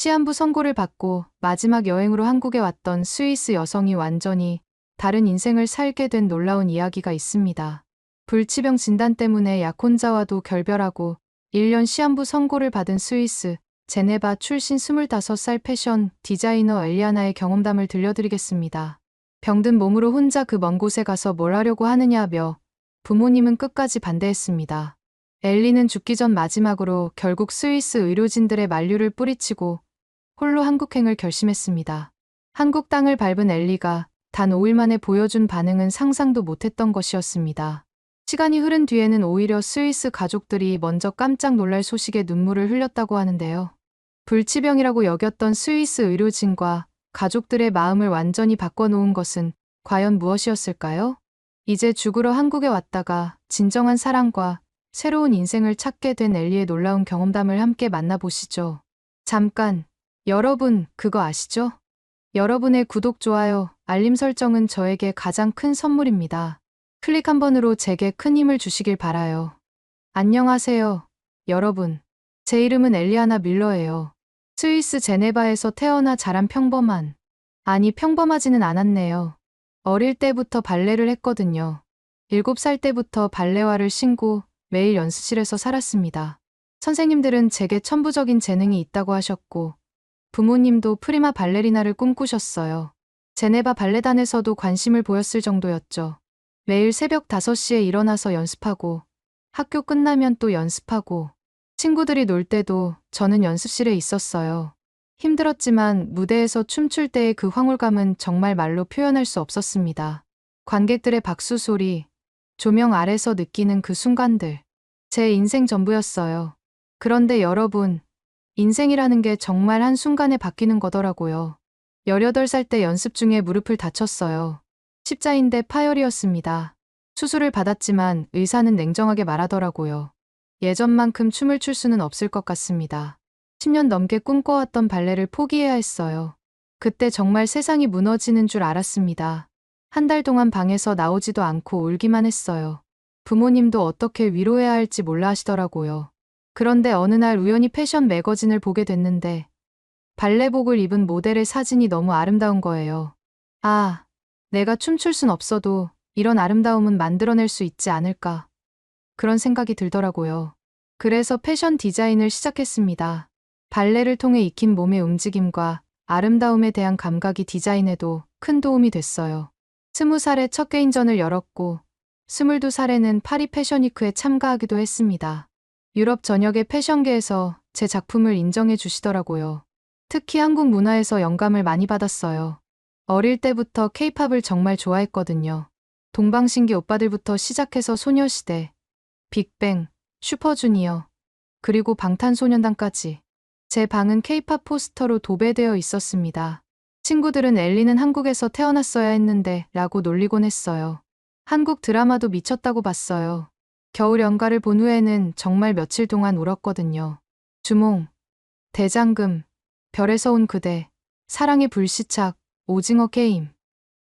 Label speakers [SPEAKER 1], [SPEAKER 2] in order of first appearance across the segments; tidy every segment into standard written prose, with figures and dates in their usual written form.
[SPEAKER 1] 시한부 선고를 받고 마지막 여행으로 한국에 왔던 스위스 여성이 완전히 다른 인생을 살게 된 놀라운 이야기가 있습니다. 불치병 진단 때문에 약혼자와도 결별하고 1년 시한부 선고를 받은 스위스 제네바 출신 25살 패션 디자이너 엘리아나의 경험담을 들려드리겠습니다. 병든 몸으로 혼자 그 먼 곳에 가서 뭘 하려고 하느냐며 부모님은 끝까지 반대했습니다. 엘리는 죽기 전 마지막으로 결국 스위스 의료진들의 만류를 뿌리치고 홀로 한국행을 결심했습니다. 한국 땅을 밟은 엘리가 단 5일 만에 보여준 반응은 상상도 못했던 것이었습니다. 시간이 흐른 뒤에는 오히려 스위스 가족들이 먼저 깜짝 놀랄 소식에 눈물을 흘렸다고 하는데요. 불치병이라고 여겼던 스위스 의료진과 가족들의 마음을 완전히 바꿔놓은 것은 과연 무엇이었을까요? 이제 죽으러 한국에 왔다가 진정한 사랑과 새로운 인생을 찾게 된 엘리의 놀라운 경험담을 함께 만나보시죠. 잠깐, 여러분 그거 아시죠? 여러분의 구독, 좋아요, 알림 설정은 저에게 가장 큰 선물입니다. 클릭 한 번으로 제게 큰 힘을 주시길 바라요. 안녕하세요, 여러분. 제 이름은 엘리아나 밀러예요. 스위스 제네바에서 태어나 자란 평범하지는 않았네요. 어릴 때부터 발레를 했거든요. 7살 때부터 발레화를 신고 매일 연습실에서 살았습니다. 선생님들은 제게 천부적인 재능이 있다고 하셨고 부모님도 프리마 발레리나를 꿈꾸셨어요. 제네바 발레단에서도 관심을 보였을 정도였죠. 매일 새벽 5시에 일어나서 연습하고 학교 끝나면 또 연습하고 친구들이 놀 때도 저는 연습실에 있었어요. 힘들었지만 무대에서 춤출 때의 그 황홀감은 정말 말로 표현할 수 없었습니다. 관객들의 박수 소리, 조명 아래서 느끼는 그 순간들, 제 인생 전부였어요. 그런데 여러분, 인생이라는 게 정말 한순간에 바뀌는 거더라고요. 18살 때 연습 중에 무릎을 다쳤어요. 십자인대 파열이었습니다. 수술을 받았지만 의사는 냉정하게 말하더라고요. 예전만큼 춤을 출 수는 없을 것 같습니다. 10년 넘게 꿈꿔왔던 발레를 포기해야 했어요. 그때 정말 세상이 무너지는 줄 알았습니다. 한 달 동안 방에서 나오지도 않고 울기만 했어요. 부모님도 어떻게 위로해야 할지 몰라 하시더라고요. 그런데 어느 날 우연히 패션 매거진을 보게 됐는데 발레복을 입은 모델의 사진이 너무 아름다운 거예요. 아, 내가 춤출 순 없어도 이런 아름다움은 만들어낼 수 있지 않을까. 그런 생각이 들더라고요. 그래서 패션 디자인을 시작했습니다. 발레를 통해 익힌 몸의 움직임과 아름다움에 대한 감각이 디자인에도 큰 도움이 됐어요. 20살에 첫 개인전을 열었고 22살에는 파리 패션위크에 참가하기도 했습니다. 유럽 전역의 패션계에서 제 작품을 인정해 주시더라고요. 특히 한국 문화에서 영감을 많이 받았어요. 어릴 때부터 케이팝을 정말 좋아했거든요. 동방신기 오빠들부터 시작해서 소녀시대, 빅뱅, 슈퍼주니어, 그리고 방탄소년단까지. 제 방은 케이팝 포스터로 도배되어 있었습니다. 친구들은 엘리는 한국에서 태어났어야 했는데 라고 놀리곤 했어요. 한국 드라마도 미쳤다고 봤어요. 겨울 연가를 본 후에는 정말 며칠 동안 울었거든요. 주몽, 대장금, 별에서 온 그대, 사랑의 불시착, 오징어 게임.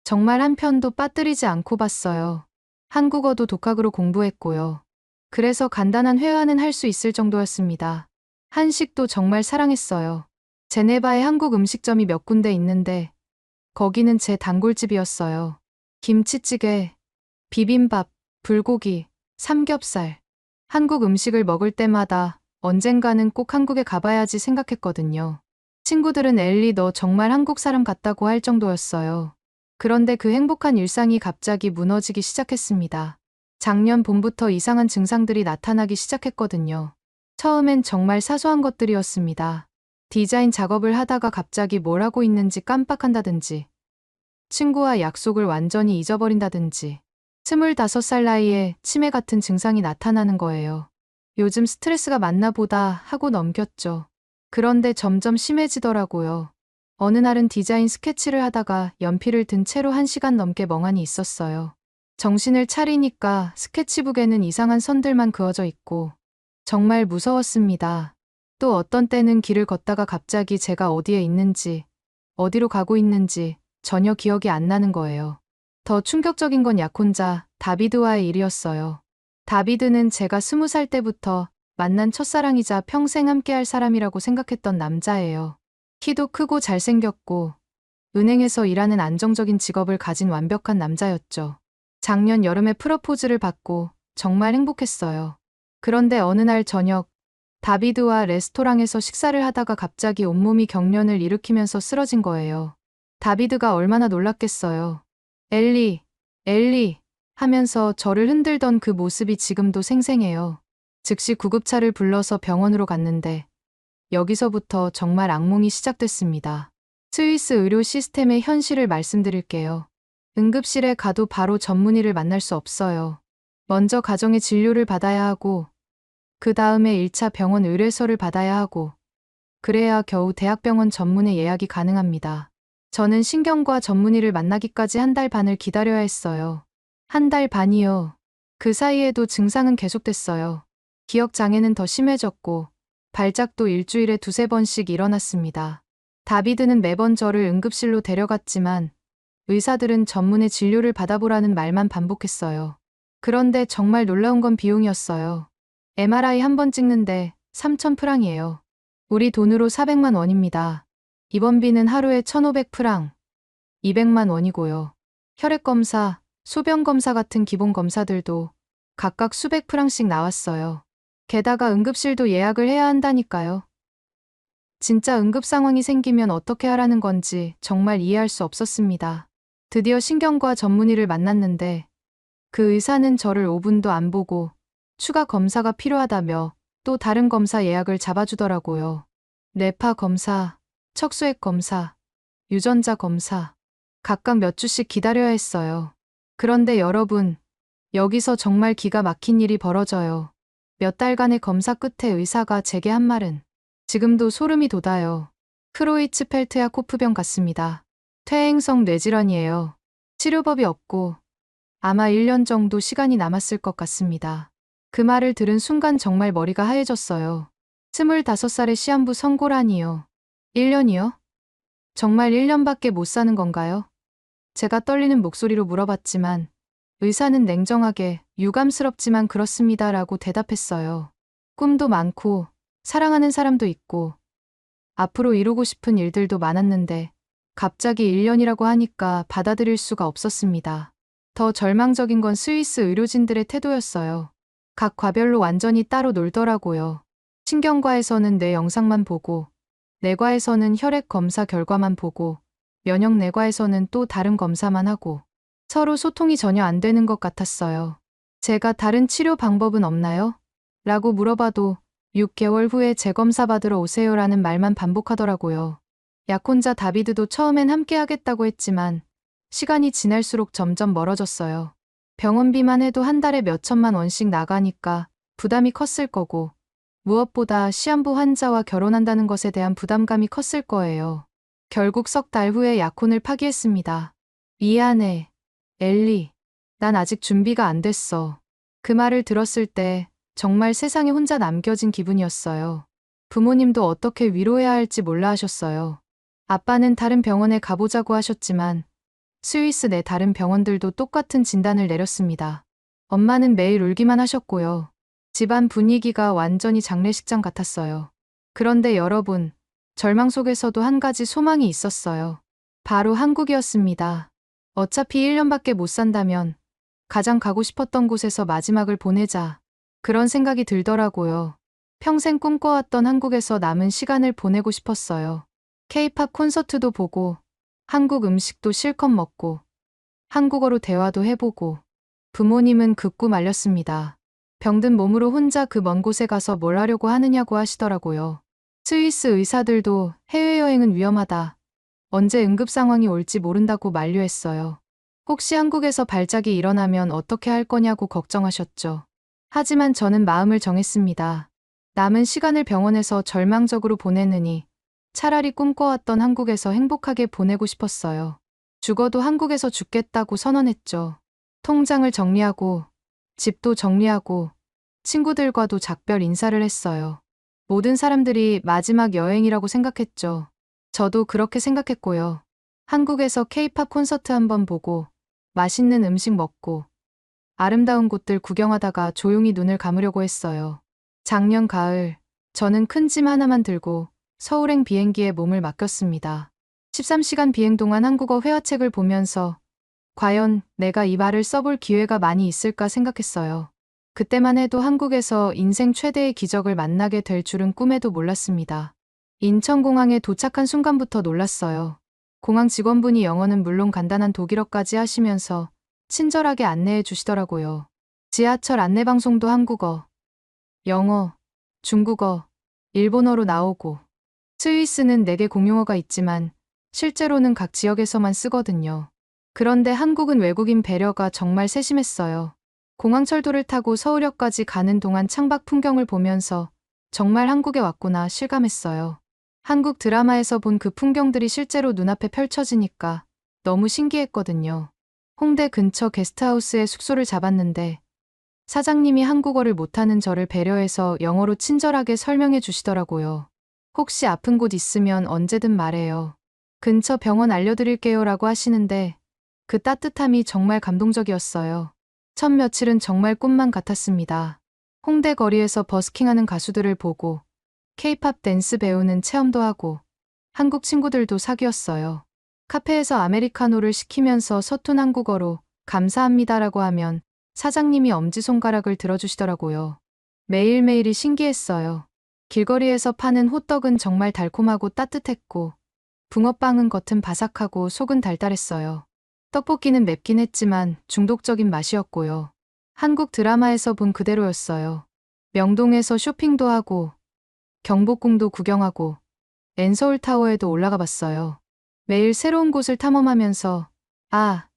[SPEAKER 1] 정말 한 편도 빠뜨리지 않고 봤어요. 한국어도 독학으로 공부했고요. 그래서 간단한 회화는 할 수 있을 정도였습니다. 한식도 정말 사랑했어요. 제네바에 한국 음식점이 몇 군데 있는데 거기는 제 단골집이었어요. 김치찌개, 비빔밥, 불고기, 삼겹살. 한국 음식을 먹을 때마다 언젠가는 꼭 한국에 가봐야지 생각했거든요. 친구들은 엘리 너 정말 한국 사람 같다고 할 정도였어요. 그런데 그 행복한 일상이 갑자기 무너지기 시작했습니다. 작년 봄부터 이상한 증상들이 나타나기 시작했거든요. 처음엔 정말 사소한 것들이었습니다. 디자인 작업을 하다가 갑자기 뭘 하고 있는지 깜빡한다든지, 친구와 약속을 완전히 잊어버린다든지, 25살 나이에 치매 같은 증상이 나타나는 거예요. 요즘 스트레스가 많나 보다 하고 넘겼죠. 그런데 점점 심해지더라고요. 어느 날은 디자인 스케치를 하다가 연필을 든 채로 1시간 넘게 멍하니 있었어요. 정신을 차리니까 스케치북에는 이상한 선들만 그어져 있고 정말 무서웠습니다. 또 어떤 때는 길을 걷다가 갑자기 제가 어디에 있는지, 어디로 가고 있는지 전혀 기억이 안 나는 거예요. 더 충격적인 건 약혼자 다비드와의 일이었어요. 다비드는 제가 20살 때부터 만난 첫사랑이자 평생 함께할 사람이라고 생각했던 남자예요. 키도 크고 잘생겼고 은행에서 일하는 안정적인 직업을 가진 완벽한 남자였죠. 작년 여름에 프러포즈를 받고 정말 행복했어요. 그런데 어느 날 저녁 다비드와 레스토랑에서 식사를 하다가 갑자기 온몸이 경련을 일으키면서 쓰러진 거예요. 다비드가 얼마나 놀랐겠어요. 엘리, 엘리 하면서 저를 흔들던 그 모습이 지금도 생생해요. 즉시 구급차를 불러서 병원으로 갔는데 여기서부터 정말 악몽이 시작됐습니다. 스위스 의료 시스템의 현실을 말씀드릴게요. 응급실에 가도 바로 전문의를 만날 수 없어요. 먼저 가정의 진료를 받아야 하고 그 다음에 1차 병원 의뢰서를 받아야 하고 그래야 겨우 대학병원 전문의 예약이 가능합니다. 저는 신경과 전문의를 만나기까지 1달 반을 기다려야 했어요. 1달 반이요. 그 사이에도 증상은 계속됐어요. 기억장애는 더 심해졌고 발작도 일주일에 2~3번씩 일어났습니다. 다비드는 매번 저를 응급실로 데려갔지만 의사들은 전문의 진료를 받아보라는 말만 반복했어요. 그런데 정말 놀라운 건 비용이었어요. MRI 한 번 찍는데 3,000프랑이에요. 우리 돈으로 400만 원입니다. 입원비는 하루에 1,500프랑, 200만 원이고요. 혈액검사, 소변검사 같은 기본검사들도 각각 수백 프랑씩 나왔어요. 게다가 응급실도 예약을 해야 한다니까요. 진짜 응급 상황이 생기면 어떻게 하라는 건지 정말 이해할 수 없었습니다. 드디어 신경과 전문의를 만났는데 그 의사는 저를 5분도 안 보고 추가 검사가 필요하다며 또 다른 검사 예약을 잡아주더라고요. 뇌파 검사, 척수액 검사, 유전자 검사, 각각 몇 주씩 기다려야 했어요. 그런데 여러분, 여기서 정말 기가 막힌 일이 벌어져요. 몇 달간의 검사 끝에 의사가 제게 한 말은 지금도 소름이 돋아요. 크로이츠펠트야 코프병 같습니다. 퇴행성 뇌질환이에요. 치료법이 없고 아마 1년 정도 시간이 남았을 것 같습니다. 그 말을 들은 순간 정말 머리가 하얘졌어요. 25살의 시한부 선고라니요. 1년이요? 정말 1년밖에 못 사는 건가요? 제가 떨리는 목소리로 물어봤지만 의사는 냉정하게 유감스럽지만 그렇습니다라고 대답했어요. 꿈도 많고 사랑하는 사람도 있고 앞으로 이루고 싶은 일들도 많았는데 갑자기 1년이라고 하니까 받아들일 수가 없었습니다. 더 절망적인 건 스위스 의료진들의 태도였어요. 각 과별로 완전히 따로 놀더라고요. 신경과에서는 뇌 영상만 보고 뇌과에서는 혈액 검사 결과만 보고 면역내과에서는 또 다른 검사만 하고 서로 소통이 전혀 안 되는 것 같았어요. 제가 다른 치료 방법은 없나요? 라고 물어봐도 6개월 후에 재검사 받으러 오세요라는 말만 반복하더라고요. 약혼자 다비드도 처음엔 함께 하겠다고 했지만 시간이 지날수록 점점 멀어졌어요. 병원비만 해도 1달에 몇천만 원씩 나가니까 부담이 컸을 거고 무엇보다 시한부 환자와 결혼한다는 것에 대한 부담감이 컸을 거예요. 결국 석 달 후에 약혼을 파기했습니다. 미안해, 엘리. 난 아직 준비가 안 됐어. 그 말을 들었을 때 정말 세상에 혼자 남겨진 기분이었어요. 부모님도 어떻게 위로해야 할지 몰라 하셨어요. 아빠는 다른 병원에 가보자고 하셨지만 스위스 내 다른 병원들도 똑같은 진단을 내렸습니다. 엄마는 매일 울기만 하셨고요. 집안 분위기가 완전히 장례식장 같았어요. 그런데 여러분, 절망 속에서도 한 가지 소망이 있었어요. 바로 한국이었습니다. 어차피 1년밖에 못 산다면 가장 가고 싶었던 곳에서 마지막을 보내자. 그런 생각이 들더라고요. 평생 꿈꿔왔던 한국에서 남은 시간을 보내고 싶었어요. K-팝 콘서트도 보고 한국 음식도 실컷 먹고 한국어로 대화도 해보고 부모님은 그 꿈 알렸습니다. 병든 몸으로 혼자 그 먼 곳에 가서 뭘 하려고 하느냐고 하시더라고요. 스위스 의사들도 해외여행은 위험하다. 언제 응급 상황이 올지 모른다고 만류했어요. 혹시 한국에서 발작이 일어나면 어떻게 할 거냐고 걱정하셨죠. 하지만 저는 마음을 정했습니다. 남은 시간을 병원에서 절망적으로 보내느니 차라리 꿈꿔왔던 한국에서 행복하게 보내고 싶었어요. 죽어도 한국에서 죽겠다고 선언했죠. 통장을 정리하고 집도 정리하고 친구들과도 작별 인사를 했어요. 모든 사람들이 마지막 여행이라고 생각했죠. 저도 그렇게 생각했고요. 한국에서 K-팝 콘서트 한번 보고 맛있는 음식 먹고 아름다운 곳들 구경하다가 조용히 눈을 감으려고 했어요. 작년 가을, 저는 큰 짐 하나만 들고 서울행 비행기에 몸을 맡겼습니다. 13시간 비행 동안 한국어 회화책을 보면서 과연 내가 이 말을 써볼 기회가 많이 있을까 생각했어요. 그때만 해도 한국에서 인생 최대의 기적을 만나게 될 줄은 꿈에도 몰랐습니다. 인천공항에 도착한 순간부터 놀랐어요. 공항 직원분이 영어는 물론 간단한 독일어까지 하시면서 친절하게 안내해 주시더라고요. 지하철 안내방송도 한국어, 영어, 중국어, 일본어로 나오고 스위스는 4개 공용어가 있지만 실제로는 각 지역에서만 쓰거든요. 그런데 한국은 외국인 배려가 정말 세심했어요. 공항철도를 타고 서울역까지 가는 동안 창밖 풍경을 보면서 정말 한국에 왔구나 실감했어요. 한국 드라마에서 본 그 풍경들이 실제로 눈앞에 펼쳐지니까 너무 신기했거든요. 홍대 근처 게스트하우스에 숙소를 잡았는데 사장님이 한국어를 못하는 저를 배려해서 영어로 친절하게 설명해 주시더라고요. 혹시 아픈 곳 있으면 언제든 말해요. 근처 병원 알려드릴게요 라고 하시는데 그 따뜻함이 정말 감동적이었어요. 첫 며칠은 정말 꿈만 같았습니다. 홍대 거리에서 버스킹하는 가수들을 보고 K-팝 댄스 배우는 체험도 하고 한국 친구들도 사귀었어요. 카페에서 아메리카노를 시키면서 서툰 한국어로 감사합니다라고 하면 사장님이 엄지손가락을 들어주시더라고요. 매일매일이 신기했어요. 길거리에서 파는 호떡은 정말 달콤하고 따뜻했고 붕어빵은 겉은 바삭하고 속은 달달했어요. 떡볶이는 맵긴 했지만 중독적인 맛이었고요. 한국 드라마에서 본 그대로였어요. 명동에서 쇼핑도 하고 경복궁도 구경하고 엔서울타워에도 올라가 봤어요. 매일 새로운 곳을 탐험하면서 아,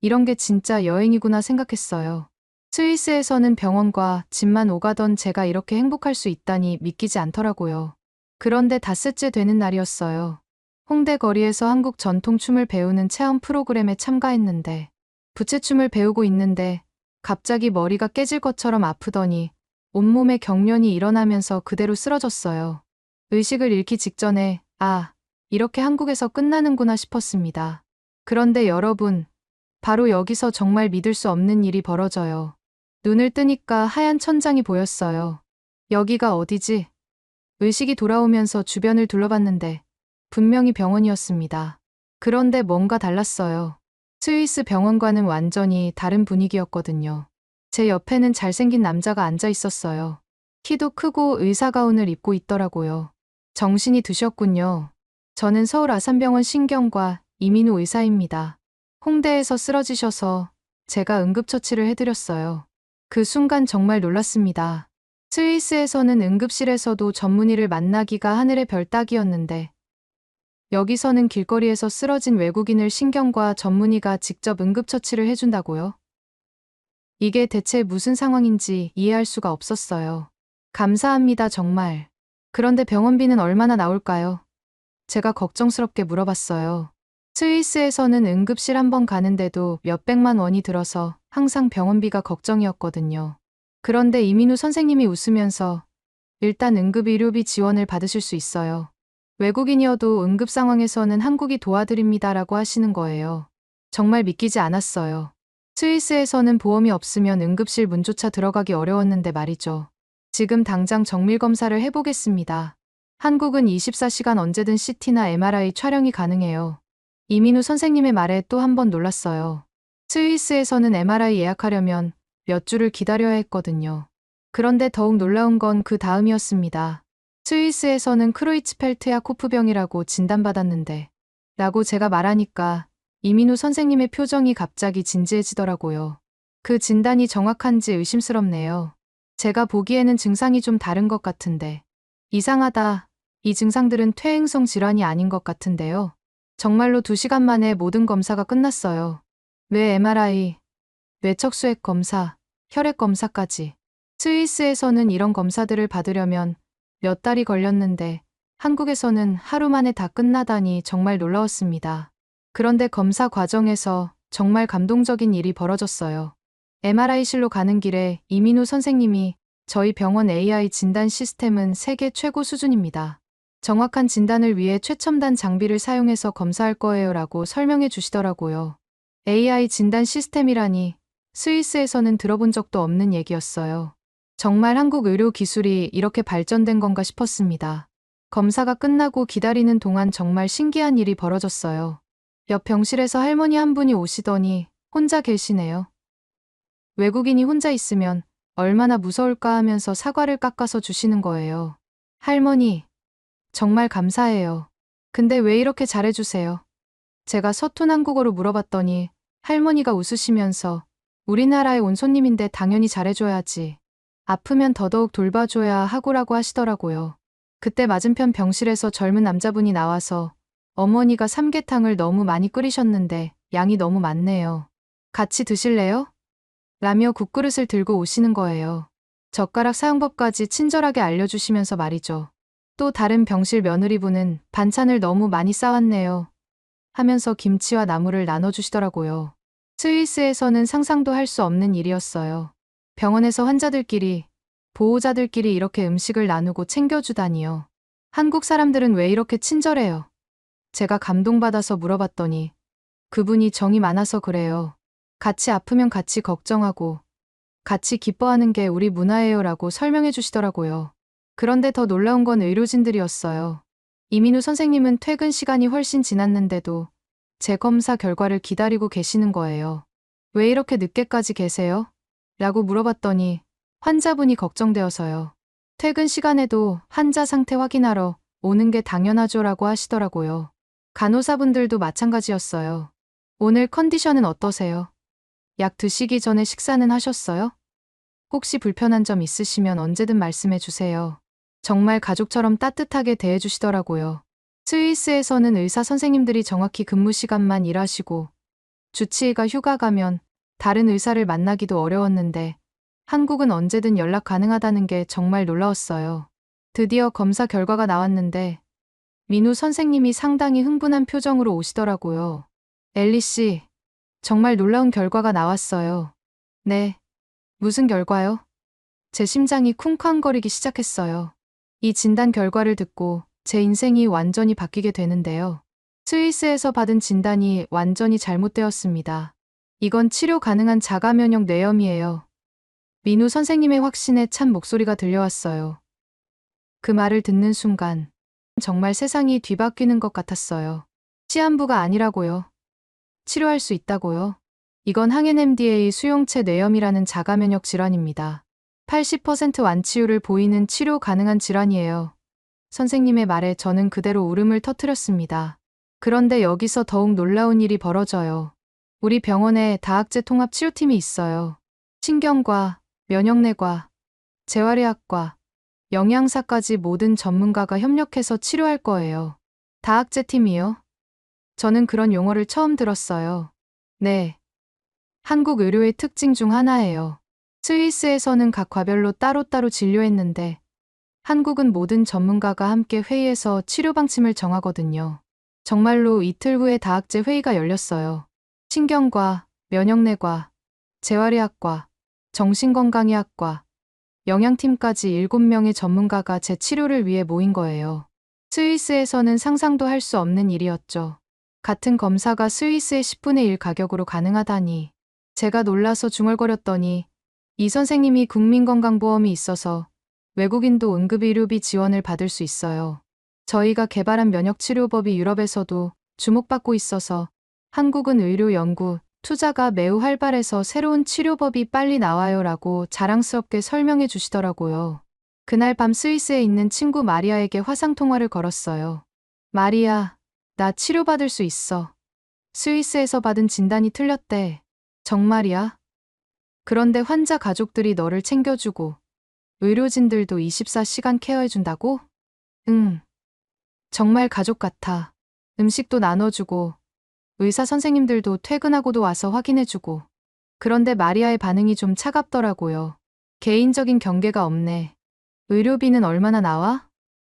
[SPEAKER 1] 이런 게 진짜 여행이구나 생각했어요. 스위스에서는 병원과 집만 오가던 제가 이렇게 행복할 수 있다니 믿기지 않더라고요. 그런데 닷새째 되는 날이었어요. 홍대 거리에서 한국 전통 춤을 배우는 체험 프로그램에 참가했는데 부채춤을 배우고 있는데 갑자기 머리가 깨질 것처럼 아프더니 온몸에 경련이 일어나면서 그대로 쓰러졌어요. 의식을 잃기 직전에 아, 이렇게 한국에서 끝나는구나 싶었습니다. 그런데 여러분, 바로 여기서 정말 믿을 수 없는 일이 벌어져요. 눈을 뜨니까 하얀 천장이 보였어요. 여기가 어디지? 의식이 돌아오면서 주변을 둘러봤는데 분명히 병원이었습니다. 그런데 뭔가 달랐어요. 스위스 병원과는 완전히 다른 분위기였거든요. 제 옆에는 잘생긴 남자가 앉아 있었어요. 키도 크고 의사가운을 입고 있더라고요. 정신이 드셨군요. 저는 서울 아산병원 신경과 이민우 의사입니다. 홍대에서 쓰러지셔서 제가 응급처치를 해드렸어요. 그 순간 정말 놀랐습니다. 스위스에서는 응급실에서도 전문의를 만나기가 하늘의 별 따기였는데 여기서는 길거리에서 쓰러진 외국인을 신경과 전문의가 직접 응급처치를 해준다고요? 이게 대체 무슨 상황인지 이해할 수가 없었어요. 감사합니다, 정말. 그런데 병원비는 얼마나 나올까요? 제가 걱정스럽게 물어봤어요. 스위스에서는 응급실 한 번 가는데도 몇백만 원이 들어서 항상 병원비가 걱정이었거든요. 그런데 이민우 선생님이 웃으면서 일단 응급의료비 지원을 받으실 수 있어요. 외국인이어도 응급 상황에서는 한국이 도와드립니다라고 하시는 거예요. 정말 믿기지 않았어요. 스위스에서는 보험이 없으면 응급실 문조차 들어가기 어려웠는데 말이죠. 지금 당장 정밀검사를 해보겠습니다. 한국은 24시간 언제든 CT나 MRI 촬영이 가능해요. 이민우 선생님의 말에 또 한 번 놀랐어요. 스위스에서는 MRI 예약하려면 몇 주를 기다려야 했거든요. 그런데 더욱 놀라운 건 그 다음이었습니다. 스위스에서는 크로이츠펠트야코프병이라고 진단받았는데 라고 제가 말하니까 이민우 선생님의 표정이 갑자기 진지해지더라고요. 그 진단이 정확한지 의심스럽네요. 제가 보기에는 증상이 좀 다른 것 같은데 이상하다. 이 증상들은 퇴행성 질환이 아닌 것 같은데요. 정말로 2시간 만에 모든 검사가 끝났어요. 뇌 MRI, 뇌척수액 검사, 혈액 검사까지. 스위스에서는 이런 검사들을 받으려면 몇 달이 걸렸는데 한국에서는 하루 만에 다 끝나다니 정말 놀라웠습니다. 그런데 검사 과정에서 정말 감동적인 일이 벌어졌어요. MRI실로 가는 길에 이민우 선생님이 저희 병원 AI 진단 시스템은 세계 최고 수준입니다. 정확한 진단을 위해 최첨단 장비를 사용해서 검사할 거예요 라고 설명해 주시더라고요. AI 진단 시스템이라니 스위스에서는 들어본 적도 없는 얘기였어요. 정말 한국 의료 기술이 이렇게 발전된 건가 싶었습니다. 검사가 끝나고 기다리는 동안 정말 신기한 일이 벌어졌어요. 옆 병실에서 할머니 한 분이 오시더니 혼자 계시네요. 외국인이 혼자 있으면 얼마나 무서울까 하면서 사과를 깎아서 주시는 거예요. 할머니, 정말 감사해요. 근데 왜 이렇게 잘해주세요? 제가 서툰 한국어로 물어봤더니 할머니가 웃으시면서 우리나라에 온 손님인데 당연히 잘해줘야지. 아프면 더더욱 돌봐줘야 하고라고 하시더라고요. 그때 맞은편 병실에서 젊은 남자분이 나와서 어머니가 삼계탕을 너무 많이 끓이셨는데 양이 너무 많네요. 같이 드실래요? 라며 국그릇을 들고 오시는 거예요. 젓가락 사용법까지 친절하게 알려주시면서 말이죠. 또 다른 병실 며느리분은 반찬을 너무 많이 싸왔네요. 하면서 김치와 나물을 나눠주시더라고요. 스위스에서는 상상도 할 수 없는 일이었어요. 병원에서 환자들끼리, 보호자들끼리 이렇게 음식을 나누고 챙겨주다니요. 한국 사람들은 왜 이렇게 친절해요? 제가 감동받아서 물어봤더니 그분이 정이 많아서 그래요. 같이 아프면 같이 걱정하고 같이 기뻐하는 게 우리 문화예요 라고 설명해 주시더라고요. 그런데 더 놀라운 건 의료진들이었어요. 이민우 선생님은 퇴근 시간이 훨씬 지났는데도 제 검사 결과를 기다리고 계시는 거예요. 왜 이렇게 늦게까지 계세요? 라고 물어봤더니 환자분이 걱정되어서요. 퇴근 시간에도 환자 상태 확인하러 오는 게 당연하죠 라고 하시더라고요. 간호사분들도 마찬가지였어요. 오늘 컨디션은 어떠세요? 약 드시기 전에 식사는 하셨어요? 혹시 불편한 점 있으시면 언제든 말씀해 주세요. 정말 가족처럼 따뜻하게 대해주시더라고요. 스위스에서는 의사 선생님들이 정확히 근무 시간만 일하시고 주치의가 휴가 가면 다른 의사를 만나기도 어려웠는데 한국은 언제든 연락 가능하다는 게 정말 놀라웠어요. 드디어 검사 결과가 나왔는데 민우 선생님이 상당히 흥분한 표정으로 오시더라고요. 엘리 씨, 정말 놀라운 결과가 나왔어요. 네. 무슨 결과요? 제 심장이 쿵쾅거리기 시작했어요. 이 진단 결과를 듣고 제 인생이 완전히 바뀌게 되는데요. 스위스에서 받은 진단이 완전히 잘못되었습니다. 이건 치료 가능한 자가면역 뇌염이에요. 민우 선생님의 확신에 찬 목소리가 들려왔어요. 그 말을 듣는 순간 정말 세상이 뒤바뀌는 것 같았어요. 시한부가 아니라고요. 치료할 수 있다고요. 이건 항엔 MDA 수용체 뇌염이라는 자가면역 질환입니다. 80% 완치율을 보이는 치료 가능한 질환이에요. 선생님의 말에 저는 그대로 울음을 터뜨렸습니다. 그런데 여기서 더욱 놀라운 일이 벌어져요. 우리 병원에 다학제 통합 치료팀이 있어요. 신경과, 면역내과, 재활의학과, 영양사까지 모든 전문가가 협력해서 치료할 거예요. 다학제 팀이요? 저는 그런 용어를 처음 들었어요. 네. 한국 의료의 특징 중 하나예요. 스위스에서는 각 과별로 따로따로 진료했는데 한국은 모든 전문가가 함께 회의해서 치료 방침을 정하거든요. 정말로 이틀 후에 다학제 회의가 열렸어요. 신경과, 면역내과, 재활의학과, 정신건강의학과, 영양팀까지 7명의 전문가가 제 치료를 위해 모인 거예요. 스위스에서는 상상도 할 수 없는 일이었죠. 같은 검사가 스위스의 10분의 1 가격으로 가능하다니. 제가 놀라서 중얼거렸더니 이 선생님이 국민건강보험이 있어서 외국인도 응급의료비 지원을 받을 수 있어요. 저희가 개발한 면역치료법이 유럽에서도 주목받고 있어서 한국은 의료 연구, 투자가 매우 활발해서 새로운 치료법이 빨리 나와요 라고 자랑스럽게 설명해 주시더라고요. 그날 밤 스위스에 있는 친구 마리아에게 화상통화를 걸었어요. 마리아, 나 치료받을 수 있어. 스위스에서 받은 진단이 틀렸대. 정말이야? 그런데 환자 가족들이 너를 챙겨주고 의료진들도 24시간 케어해준다고? 응. 정말 가족 같아. 음식도 나눠주고 의사 선생님들도 퇴근하고도 와서 확인해주고. 그런데 마리아의 반응이 좀 차갑더라고요. 개인적인 경계가 없네. 의료비는 얼마나 나와?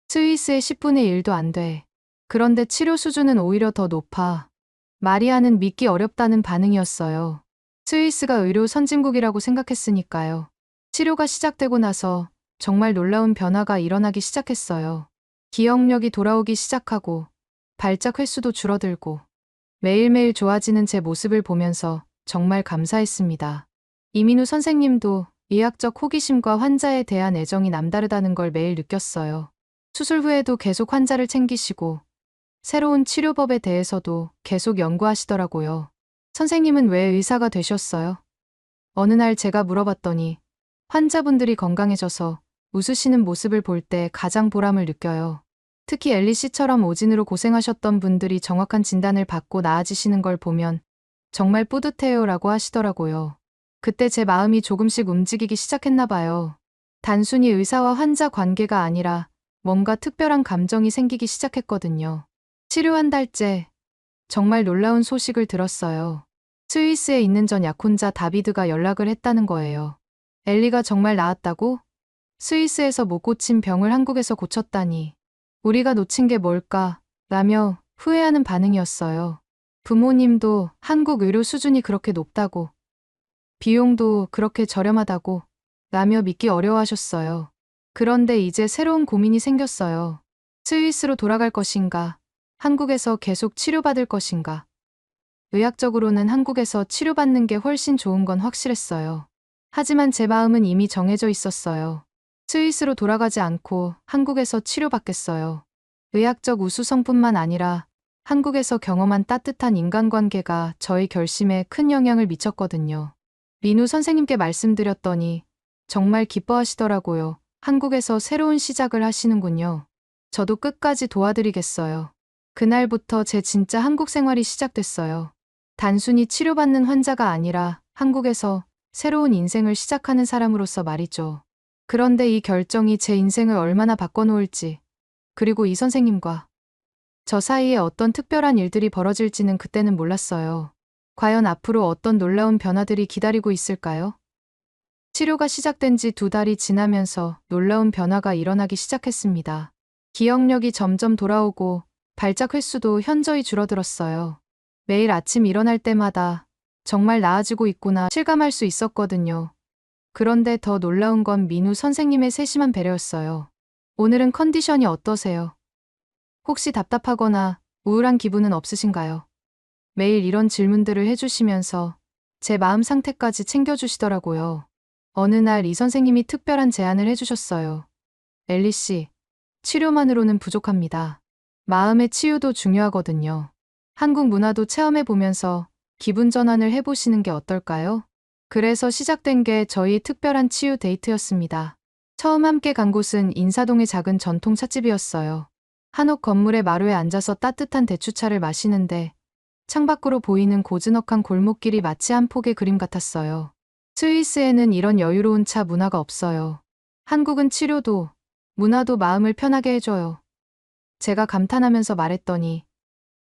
[SPEAKER 1] 스위스의 10분의 1도 안 돼. 그런데 치료 수준은 오히려 더 높아. 마리아는 믿기 어렵다는 반응이었어요. 스위스가 의료 선진국이라고 생각했으니까요. 치료가 시작되고 나서 정말 놀라운 변화가 일어나기 시작했어요. 기억력이 돌아오기 시작하고 발작 횟수도 줄어들고 매일매일 좋아지는 제 모습을 보면서 정말 감사했습니다. 이민우 선생님도 의학적 호기심과 환자에 대한 애정이 남다르다는 걸 매일 느꼈어요. 수술 후에도 계속 환자를 챙기시고 새로운 치료법에 대해서도 계속 연구하시더라고요. 선생님은 왜 의사가 되셨어요? 어느 날 제가 물어봤더니 환자분들이 건강해져서 웃으시는 모습을 볼 때 가장 보람을 느껴요. 특히 엘리 씨처럼 오진으로 고생하셨던 분들이 정확한 진단을 받고 나아지시는 걸 보면 정말 뿌듯해요 라고 하시더라고요. 그때 제 마음이 조금씩 움직이기 시작했나 봐요. 단순히 의사와 환자 관계가 아니라 뭔가 특별한 감정이 생기기 시작했거든요. 치료 한 달째 정말 놀라운 소식을 들었어요. 스위스에 있는 전 약혼자 다비드가 연락을 했다는 거예요. 엘리가 정말 나았다고? 스위스에서 못 고친 병을 한국에서 고쳤다니. 우리가 놓친 게 뭘까? 라며 후회하는 반응이었어요. 부모님도 한국 의료 수준이 그렇게 높다고, 비용도 그렇게 저렴하다고, 라며 믿기 어려워하셨어요. 그런데 이제 새로운 고민이 생겼어요. 스위스로 돌아갈 것인가? 한국에서 계속 치료받을 것인가? 의학적으로는 한국에서 치료받는 게 훨씬 좋은 건 확실했어요. 하지만 제 마음은 이미 정해져 있었어요. 스위스로 돌아가지 않고 한국에서 치료받겠어요. 의학적 우수성뿐만 아니라 한국에서 경험한 따뜻한 인간관계가 저의 결심에 큰 영향을 미쳤거든요. 민우 선생님께 말씀드렸더니 정말 기뻐하시더라고요. 한국에서 새로운 시작을 하시는군요. 저도 끝까지 도와드리겠어요. 그날부터 제 진짜 한국 생활이 시작됐어요. 단순히 치료받는 환자가 아니라 한국에서 새로운 인생을 시작하는 사람으로서 말이죠. 그런데 이 결정이 제 인생을 얼마나 바꿔놓을지, 그리고 이 선생님과 저 사이에 어떤 특별한 일들이 벌어질지는 그때는 몰랐어요. 과연 앞으로 어떤 놀라운 변화들이 기다리고 있을까요? 치료가 시작된 지 2달이 지나면서 놀라운 변화가 일어나기 시작했습니다. 기억력이 점점 돌아오고 발작 횟수도 현저히 줄어들었어요. 매일 아침 일어날 때마다 정말 나아지고 있구나 실감할 수 있었거든요. 그런데 더 놀라운 건 민우 선생님의 세심한 배려였어요. 오늘은 컨디션이 어떠세요? 혹시 답답하거나 우울한 기분은 없으신가요? 매일 이런 질문들을 해주시면서 제 마음 상태까지 챙겨주시더라고요. 어느 날 이 선생님이 특별한 제안을 해주셨어요. 엘리 씨, 치료만으로는 부족합니다. 마음의 치유도 중요하거든요. 한국 문화도 체험해보면서 기분 전환을 해보시는 게 어떨까요? 그래서 시작된 게 저희 특별한 치유 데이트였습니다. 처음 함께 간 곳은 인사동의 작은 전통 찻집이었어요. 한옥 건물의 마루에 앉아서 따뜻한 대추차를 마시는데 창밖으로 보이는 고즈넉한 골목길이 마치 한 폭의 그림 같았어요. 스위스에는 이런 여유로운 차 문화가 없어요. 한국은 치료도, 문화도 마음을 편하게 해줘요. 제가 감탄하면서 말했더니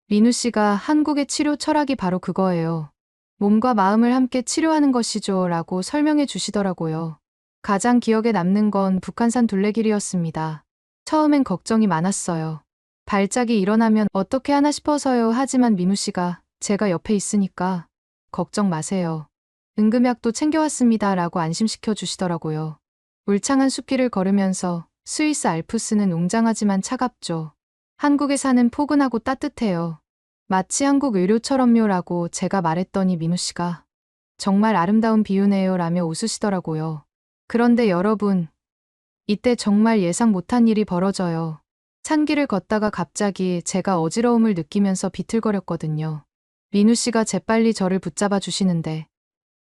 [SPEAKER 1] 민우 씨가 한국의 치료 철학이 바로 그거예요. 몸과 마음을 함께 치료하는 것이죠 라고 설명해 주시더라고요. 가장 기억에 남는 건 북한산 둘레길이었습니다. 처음엔 걱정이 많았어요. 발작이 일어나면 어떻게 하나 싶어서요. 하지만 민우 씨가 제가 옆에 있으니까 걱정 마세요. 응급약도 챙겨왔습니다 라고 안심시켜 주시더라고요. 울창한 숲길을 걸으면서 스위스 알프스는 웅장하지만 차갑죠. 한국의 산은 포근하고 따뜻해요. 마치 한국 의료처럼요 라고 제가 말했더니 민우 씨가 정말 아름다운 비유네요 라며 웃으시더라고요. 그런데 여러분, 이때 정말 예상 못한 일이 벌어져요. 산길을 걷다가 갑자기 제가 어지러움을 느끼면서 비틀거렸거든요. 민우 씨가 재빨리 저를 붙잡아 주시는데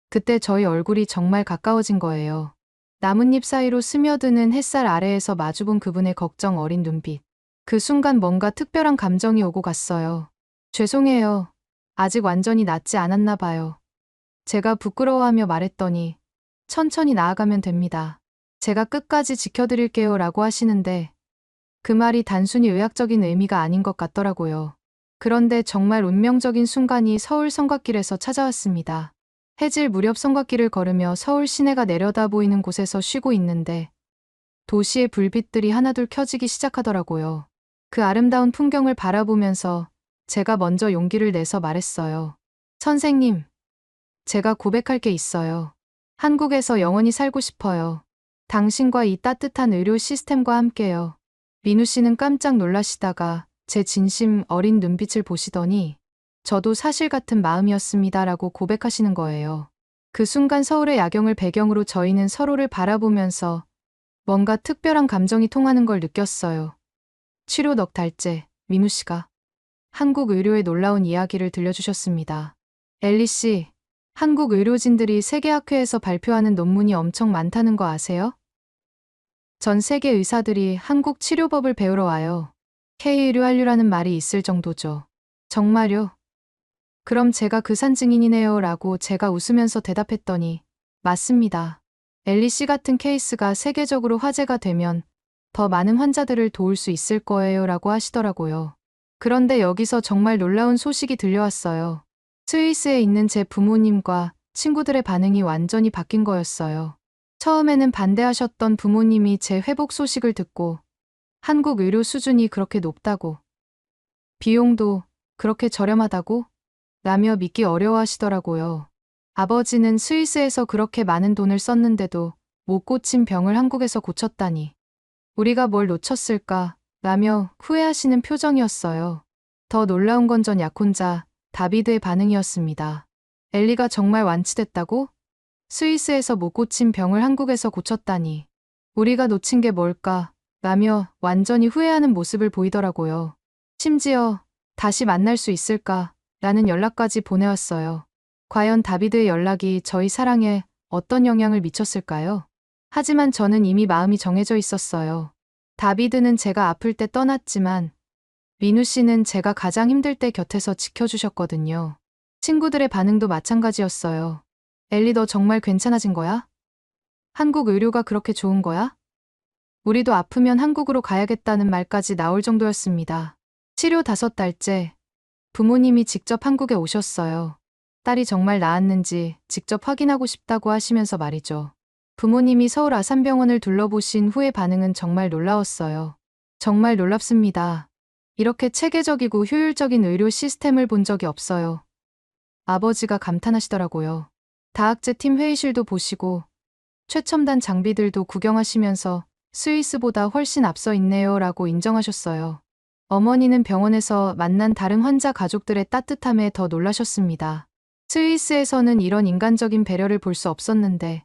[SPEAKER 1] 그때 저희 얼굴이 정말 가까워진 거예요. 나뭇잎 사이로 스며드는 햇살 아래에서 마주본 그분의 걱정 어린 눈빛. 그 순간 뭔가 특별한 감정이 오고 갔어요. 죄송해요. 아직 완전히 낫지 않았나 봐요. 제가 부끄러워하며 말했더니 천천히 나아가면 됩니다. 제가 끝까지 지켜드릴게요 라고 하시는데 그 말이 단순히 의학적인 의미가 아닌 것 같더라고요. 그런데 정말 운명적인 순간이 서울 성곽길에서 찾아왔습니다. 해질 무렵 성곽길을 걸으며 서울 시내가 내려다 보이는 곳에서 쉬고 있는데 도시의 불빛들이 하나둘 켜지기 시작하더라고요. 그 아름다운 풍경을 바라보면서 제가 먼저 용기를 내서 말했어요. 선생님, 제가 고백할 게 있어요. 한국에서 영원히 살고 싶어요. 당신과 이 따뜻한 의료 시스템과 함께요. 민우 씨는 깜짝 놀라시다가 제 진심 어린 눈빛을 보시더니 저도 사실 같은 마음이었습니다 라고 고백하시는 거예요. 그 순간 서울의 야경을 배경으로 저희는 서로를 바라보면서 뭔가 특별한 감정이 통하는 걸 느꼈어요. 치료 넉 달째 민우 씨가 한국 의료의 놀라운 이야기를 들려주셨습니다. 엘리 씨, 한국 의료진들이 세계학회에서 발표하는 논문이 엄청 많다는 거 아세요? 전 세계 의사들이 한국 치료법을 배우러 와요. K의료 한류라는 말이 있을 정도죠. 정말요? 그럼 제가 그 산 증인이네요 라고 제가 웃으면서 대답했더니 맞습니다. 엘리 씨 같은 케이스가 세계적으로 화제가 되면 더 많은 환자들을 도울 수 있을 거예요 라고 하시더라고요. 그런데 여기서 정말 놀라운 소식이 들려왔어요. 스위스에 있는 제 부모님과 친구들의 반응이 완전히 바뀐 거였어요. 처음에는 반대하셨던 부모님이 제 회복 소식을 듣고 한국 의료 수준이 그렇게 높다고, 비용도 그렇게 저렴하다고 라며 믿기 어려워하시더라고요. 아버지는 스위스에서 그렇게 많은 돈을 썼는데도 못 고친 병을 한국에서 고쳤다니. 우리가 뭘 놓쳤을까 라며 후회하시는 표정이었어요. 더 놀라운 건 전 약혼자 다비드의 반응이었습니다. 엘리가 정말 완치됐다고? 스위스에서 못 고친 병을 한국에서 고쳤다니. 우리가 놓친 게 뭘까? 라며 완전히 후회하는 모습을 보이더라고요. 심지어 다시 만날 수 있을까? 라는 연락까지 보내왔어요. 과연 다비드의 연락이 저희 사랑에 어떤 영향을 미쳤을까요? 하지만 저는 이미 마음이 정해져 있었어요. 다비드는 제가 아플 때 떠났지만 민우 씨는 제가 가장 힘들 때 곁에서 지켜주셨거든요. 친구들의 반응도 마찬가지였어요. 엘리 너 정말 괜찮아진 거야? 한국 의료가 그렇게 좋은 거야? 우리도 아프면 한국으로 가야겠다는 말까지 나올 정도였습니다. 치료 5달째 부모님이 직접 한국에 오셨어요. 딸이 정말 나았는지 직접 확인하고 싶다고 하시면서 말이죠. 부모님이 서울 아산병원을 둘러보신 후의 반응은 정말 놀라웠어요. 정말 놀랍습니다. 이렇게 체계적이고 효율적인 의료 시스템을 본 적이 없어요. 아버지가 감탄하시더라고요. 다학제 팀 회의실도 보시고 최첨단 장비들도 구경하시면서 스위스보다 훨씬 앞서 있네요 라고 인정하셨어요. 어머니는 병원에서 만난 다른 환자 가족들의 따뜻함에 더 놀라셨습니다. 스위스에서는 이런 인간적인 배려를 볼 수 없었는데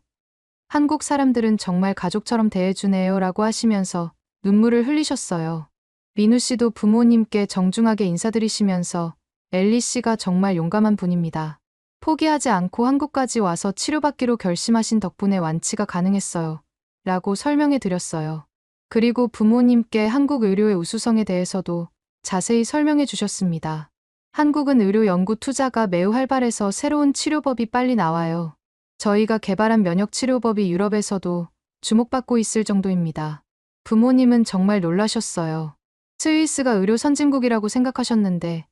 [SPEAKER 1] 한국 사람들은 정말 가족처럼 대해주네요 라고 하시면서 눈물을 흘리셨어요. 민우 씨도 부모님께 정중하게 인사드리시면서 엘리 씨가 정말 용감한 분입니다. 포기하지 않고 한국까지 와서 치료받기로 결심하신 덕분에 완치가 가능했어요. 라고 설명해 드렸어요. 그리고 부모님께 한국 의료의 우수성에 대해서도 자세히 설명해 주셨습니다. 한국은 의료 연구 투자가 매우 활발해서 새로운 치료법이 빨리 나와요. 저희가 개발한 면역 치료법이 유럽에서도 주목받고 있을 정도입니다. 부모님은 정말 놀라셨어요. 스위스가 의료 선진국이라고 생각하셨는데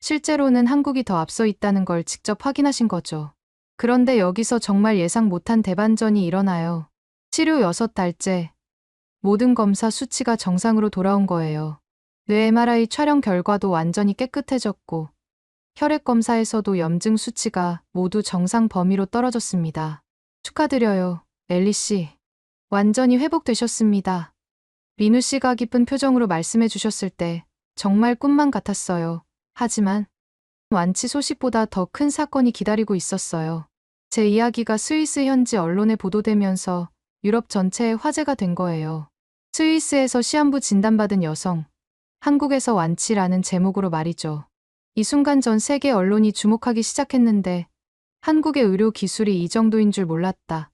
[SPEAKER 1] 실제로는 한국이 더 앞서 있다는 걸 직접 확인하신 거죠. 그런데 여기서 정말 예상 못한 대반전이 일어나요. 치료 6달째 모든 검사 수치가 정상으로 돌아온 거예요. 뇌 MRI 촬영 결과도 완전히 깨끗해졌고 혈액 검사에서도 염증 수치가 모두 정상 범위로 떨어졌습니다. 축하드려요, 엘리 씨. 완전히 회복되셨습니다. 민우 씨가 기쁜 표정으로 말씀해 주셨을 때 정말 꿈만 같았어요. 하지만 완치 소식보다 더 큰 사건이 기다리고 있었어요. 제 이야기가 스위스 현지 언론에 보도되면서 유럽 전체에 화제가 된 거예요. 스위스에서 시한부 진단받은 여성, 한국에서 완치라는 제목으로 말이죠. 이 순간 전 세계 언론이 주목하기 시작했는데 한국의 의료 기술이 이 정도인 줄 몰랐다.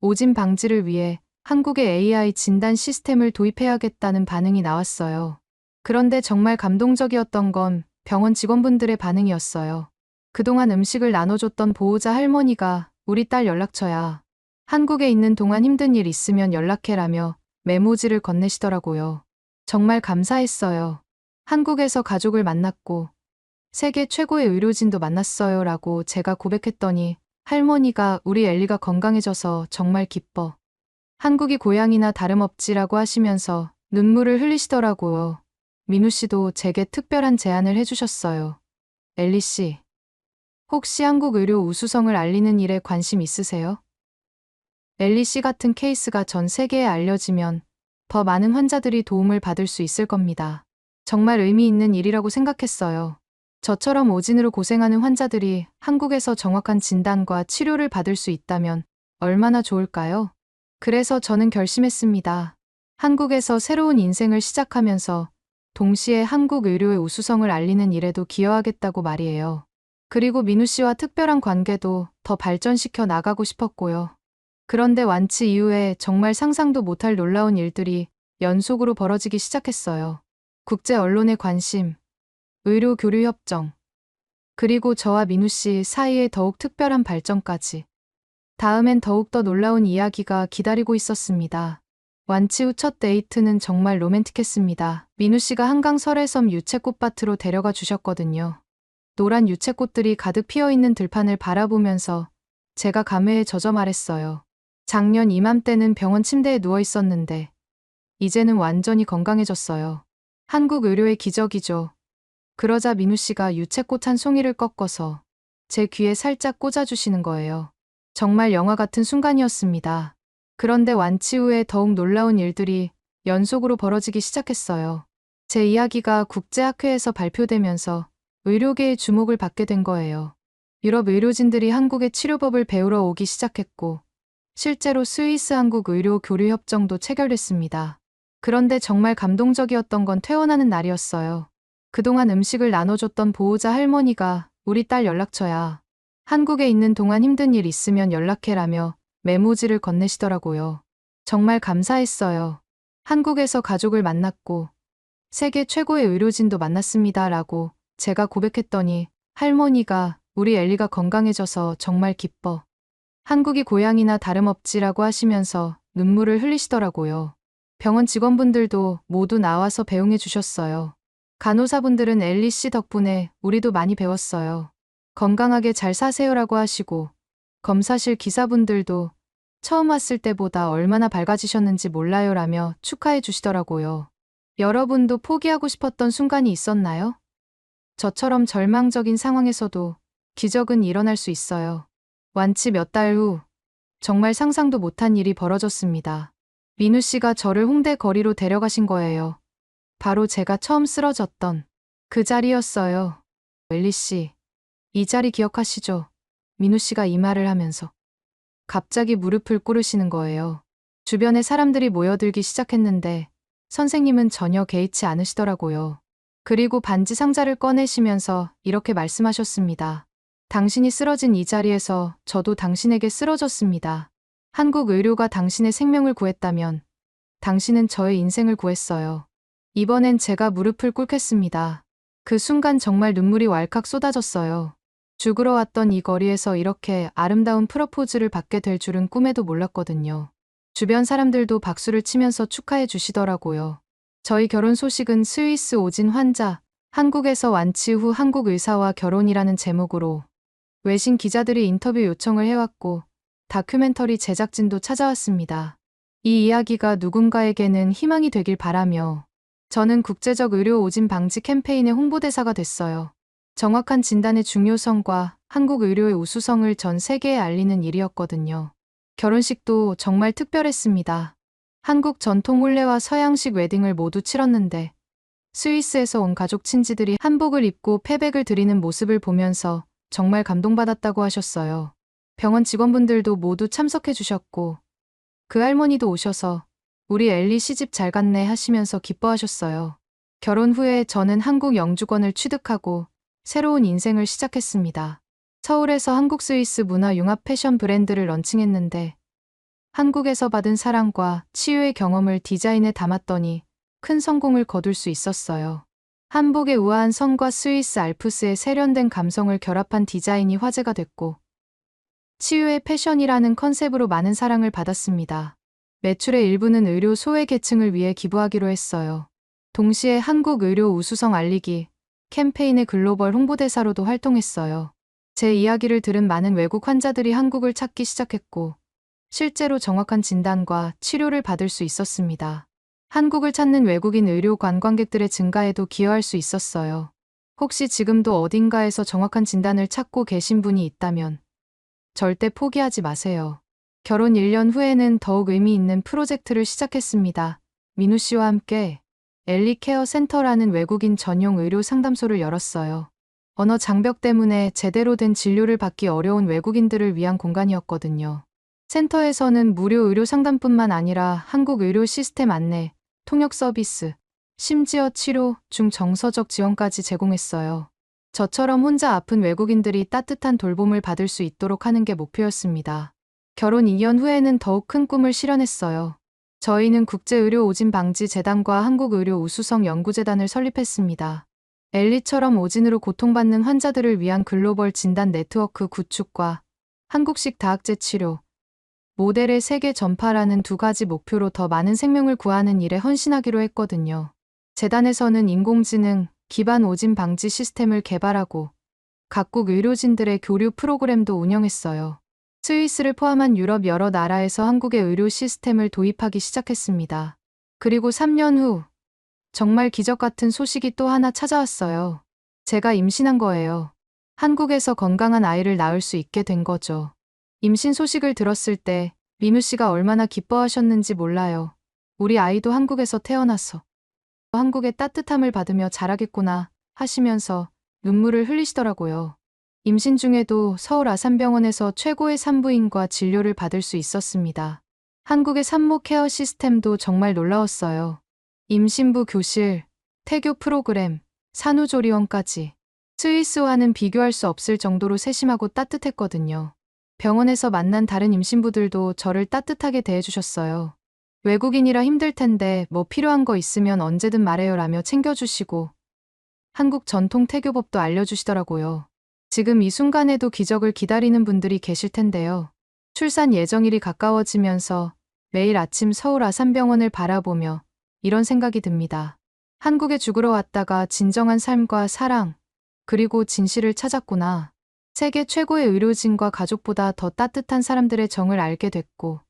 [SPEAKER 1] 오진 방지를 위해 한국의 AI 진단 시스템을 도입해야겠다는 반응이 나왔어요. 그런데 정말 감동적이었던 건 병원 직원분들의 반응이었어요. 그동안 음식을 나눠줬던 보호자 할머니가 우리 딸 연락처야. 한국에 있는 동안 힘든 일 있으면 연락해라며 메모지를 건네시더라고요. 정말 감사했어요. 한국에서 가족을 만났고 세계 최고의 의료진도 만났어요 라고 제가 고백했더니 할머니가 우리 엘리가 건강해져서 정말 기뻐. 한국이 고향이나 다름없지라고 하시면서 눈물을 흘리시더라고요. 민우 씨도 제게 특별한 제안을 해주셨어요. 엘리 씨, 혹시 한국 의료 우수성을 알리는 일에 관심 있으세요? 엘리 씨 같은 케이스가 전 세계에 알려지면 더 많은 환자들이 도움을 받을 수 있을 겁니다. 정말 의미 있는 일이라고 생각했어요. 저처럼 오진으로 고생하는 환자들이 한국에서 정확한 진단과 치료를 받을 수 있다면 얼마나 좋을까요? 그래서 저는 결심했습니다. 한국에서 새로운 인생을 시작하면서 동시에 한국 의료의 우수성을 알리는 일에도 기여하겠다고 말이에요. 그리고 민우 씨와 특별한 관계도 더 발전시켜 나가고 싶었고요. 그런데 완치 이후에 정말 상상도 못할 놀라운 일들이 연속으로 벌어지기 시작했어요. 국제 언론의 관심, 의료 교류 협정, 그리고 저와 민우 씨 사이에 더욱 특별한 발전까지. 다음엔 더욱더 놀라운 이야기가 기다리고 있었습니다. 완치 후 첫 데이트는 정말 로맨틱했습니다. 민우 씨가 한강 설해섬 유채꽃밭으로 데려가 주셨거든요. 노란 유채꽃들이 가득 피어있는 들판을 바라보면서 제가 감회에 젖어 말했어요. 작년 이맘때는 병원 침대에 누워 있었는데 이제는 완전히 건강해졌어요. 한국 의료의 기적이죠. 그러자 민우 씨가 유채꽃 한 송이를 꺾어서 제 귀에 살짝 꽂아주시는 거예요. 정말 영화 같은 순간이었습니다. 그런데 완치 후에 더욱 놀라운 일들이 연속으로 벌어지기 시작했어요. 제 이야기가 국제학회에서 발표되면서 의료계의 주목을 받게 된 거예요. 유럽 의료진들이 한국의 치료법을 배우러 오기 시작했고, 실제로 스위스 한국 의료 교류 협정도 체결됐습니다. 그런데 정말 감동적이었던 건 퇴원하는 날이었어요. 그동안 음식을 나눠줬던 보호자 할머니가 우리 딸 연락처야. 한국에 있는 동안 힘든 일 있으면 연락해라며 메모지를 건네시더라고요. 정말 감사했어요. 한국에서 가족을 만났고 세계 최고의 의료진도 만났습니다 라고 제가 고백했더니 할머니가 우리 엘리가 건강해져서 정말 기뻐. 한국이 고향이나 다름없지라고 하시면서 눈물을 흘리시더라고요. 병원 직원분들도 모두 나와서 배웅해 주셨어요. 간호사분들은 엘리 씨 덕분에 우리도 많이 배웠어요. 건강하게 잘 사세요라고 하시고 검사실 기사분들도 처음 왔을 때보다 얼마나 밝아지셨는지 몰라요라며 축하해 주시더라고요. 여러분도 포기하고 싶었던 순간이 있었나요? 저처럼 절망적인 상황에서도 기적은 일어날 수 있어요. 완치 몇 달 후 정말 상상도 못한 일이 벌어졌습니다. 민우 씨가 저를 홍대 거리로 데려가신 거예요. 바로 제가 처음 쓰러졌던 그 자리였어요. 엘리 씨, 이 자리 기억하시죠? 민우 씨가 이 말을 하면서 갑자기 무릎을 꿇으시는 거예요. 주변에 사람들이 모여들기 시작했는데 선생님은 전혀 개의치 않으시더라고요. 그리고 반지 상자를 꺼내시면서 이렇게 말씀하셨습니다. 당신이 쓰러진 이 자리에서 저도 당신에게 쓰러졌습니다. 한국 의료가 당신의 생명을 구했다면 당신은 저의 인생을 구했어요. 이번엔 제가 무릎을 꿇겠습니다. 그 순간 정말 눈물이 왈칵 쏟아졌어요. 죽으러 왔던 이 거리에서 이렇게 아름다운 프로포즈를 받게 될 줄은 꿈에도 몰랐거든요. 주변 사람들도 박수를 치면서 축하해 주시더라고요. 저희 결혼 소식은 스위스 오진 환자, 한국에서 완치 후 한국 의사와 결혼이라는 제목으로 외신 기자들이 인터뷰 요청을 해왔고 다큐멘터리 제작진도 찾아왔습니다. 이 이야기가 누군가에게는 희망이 되길 바라며 저는 국제적 의료 오진 방지 캠페인의 홍보대사가 됐어요. 정확한 진단의 중요성과 한국 의료의 우수성을 전 세계에 알리는 일이었거든요. 결혼식도 정말 특별했습니다. 한국 전통 혼례와 서양식 웨딩을 모두 치렀는데 스위스에서 온 가족 친지들이 한복을 입고 패백을 드리는 모습을 보면서 정말 감동받았다고 하셨어요. 병원 직원분들도 모두 참석해 주셨고 그 할머니도 오셔서 우리 엘리 시집 잘 갔네 하시면서 기뻐하셨어요. 결혼 후에 저는 한국 영주권을 취득하고 새로운 인생을 시작했습니다. 서울에서 한국 스위스 문화 융합 패션 브랜드를 런칭했는데 한국에서 받은 사랑과 치유의 경험을 디자인에 담았더니 큰 성공을 거둘 수 있었어요. 한복의 우아한 선과 스위스 알프스의 세련된 감성을 결합한 디자인이 화제가 됐고 치유의 패션이라는 컨셉으로 많은 사랑을 받았습니다. 매출의 일부는 의료 소외계층을 위해 기부하기로 했어요. 동시에 한국 의료 우수성 알리기 캠페인의 글로벌 홍보대사로도 활동했어요. 제 이야기를 들은 많은 외국 환자들이 한국을 찾기 시작했고 실제로 정확한 진단과 치료를 받을 수 있었습니다. 한국을 찾는 외국인 의료 관광객들의 증가에도 기여할 수 있었어요. 혹시 지금도 어딘가에서 정확한 진단을 찾고 계신 분이 있다면 절대 포기하지 마세요. 결혼 1년 후에는 더욱 의미 있는 프로젝트를 시작했습니다. 민우 씨와 함께 엘리케어 센터라는 외국인 전용 의료 상담소를 열었어요. 언어 장벽 때문에 제대로 된 진료를 받기 어려운 외국인들을 위한 공간이었거든요. 센터에서는 무료 의료 상담뿐만 아니라 한국 의료 시스템 안내, 통역 서비스, 심지어 치료, 중정서적 지원까지 제공했어요. 저처럼 혼자 아픈 외국인들이 따뜻한 돌봄을 받을 수 있도록 하는 게 목표였습니다. 결혼 2년 후에는 더욱 큰 꿈을 실현했어요. 저희는 국제의료오진방지재단과 한국의료우수성연구재단을 설립했습니다. 엘리처럼 오진으로 고통받는 환자들을 위한 글로벌 진단 네트워크 구축과 한국식 다학제 치료, 모델의 세계 전파라는 두 가지 목표로 더 많은 생명을 구하는 일에 헌신하기로 했거든요. 재단에서는 인공지능 기반 오진 방지 시스템을 개발하고 각국 의료진들의 교류 프로그램도 운영했어요. 스위스를 포함한 유럽 여러 나라에서 한국의 의료 시스템을 도입하기 시작했습니다. 그리고 3년 후 정말 기적 같은 소식이 또 하나 찾아왔어요. 제가 임신한 거예요. 한국에서 건강한 아이를 낳을 수 있게 된 거죠. 임신 소식을 들었을 때 민우 씨가 얼마나 기뻐하셨는지 몰라요. 우리 아이도 한국에서 태어났어. 한국의 따뜻함을 받으며 자라겠구나 하시면서 눈물을 흘리시더라고요. 임신 중에도 서울 아산병원에서 최고의 산부인과 진료를 받을 수 있었습니다. 한국의 산모 케어 시스템도 정말 놀라웠어요. 임신부 교실, 태교 프로그램, 산후조리원까지. 스위스와는 비교할 수 없을 정도로 세심하고 따뜻했거든요. 병원에서 만난 다른 임신부들도 저를 따뜻하게 대해주셨어요. 외국인이라 힘들 텐데 뭐 필요한 거 있으면 언제든 말해요 라며 챙겨주시고 한국 전통 태교법도 알려주시더라고요. 지금 이 순간에도 기적을 기다리는 분들이 계실 텐데요. 출산 예정일이 가까워지면서 매일 아침 서울 아산병원을 바라보며 이런 생각이 듭니다. 한국에 죽으러 왔다가 진정한 삶과 사랑, 그리고 진실을 찾았구나. 세계 최고의 의료진과 가족보다 더 따뜻한 사람들의 정을 알게 됐고,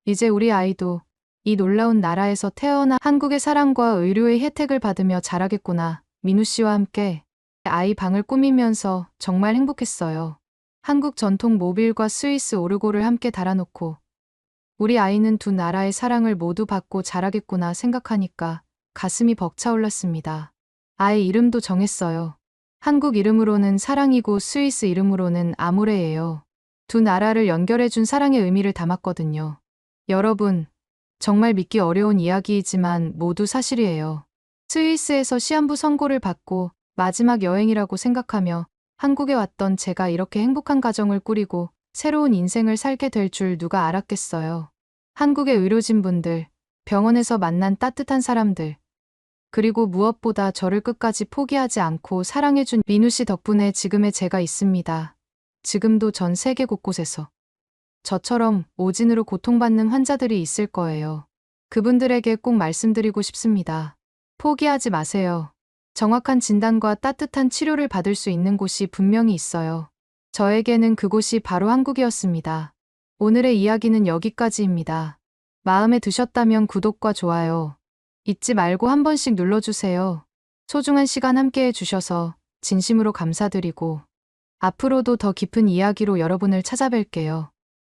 [SPEAKER 1] 이제 우리 아이도 이 놀라운 나라에서 태어나 한국의 사랑과 의료의 혜택을 받으며 자라겠구나. 민우 씨와 함께 아이 방을 꾸미면서 정말 행복했어요. 한국 전통 모빌과 스위스 오르고를 함께 달아놓고 우리 아이는 두 나라의 사랑을 모두 받고 자라겠구나 생각하니까 가슴이 벅차올랐습니다. 아이 이름도 정했어요. 한국 이름으로는 사랑이고 스위스 이름으로는 아모레예요. 두 나라를 연결해준 사랑의 의미를 담았거든요. 여러분, 정말 믿기 어려운 이야기이지만 모두 사실이에요. 스위스에서 시한부 선고를 받고 마지막 여행이라고 생각하며 한국에 왔던 제가 이렇게 행복한 가정을 꾸리고 새로운 인생을 살게 될 줄 누가 알았겠어요. 한국의 의료진분들, 병원에서 만난 따뜻한 사람들, 그리고 무엇보다 저를 끝까지 포기하지 않고 사랑해준 민우 씨 덕분에 지금의 제가 있습니다. 지금도 전 세계 곳곳에서 저처럼 오진으로 고통받는 환자들이 있을 거예요. 그분들에게 꼭 말씀드리고 싶습니다. 포기하지 마세요. 정확한 진단과 따뜻한 치료를 받을 수 있는 곳이 분명히 있어요. 저에게는 그곳이 바로 한국이었습니다. 오늘의 이야기는 여기까지입니다. 마음에 드셨다면 구독과 좋아요 잊지 말고 한 번씩 눌러주세요. 소중한 시간 함께 해주셔서 진심으로 감사드리고 앞으로도 더 깊은 이야기로 여러분을 찾아뵐게요.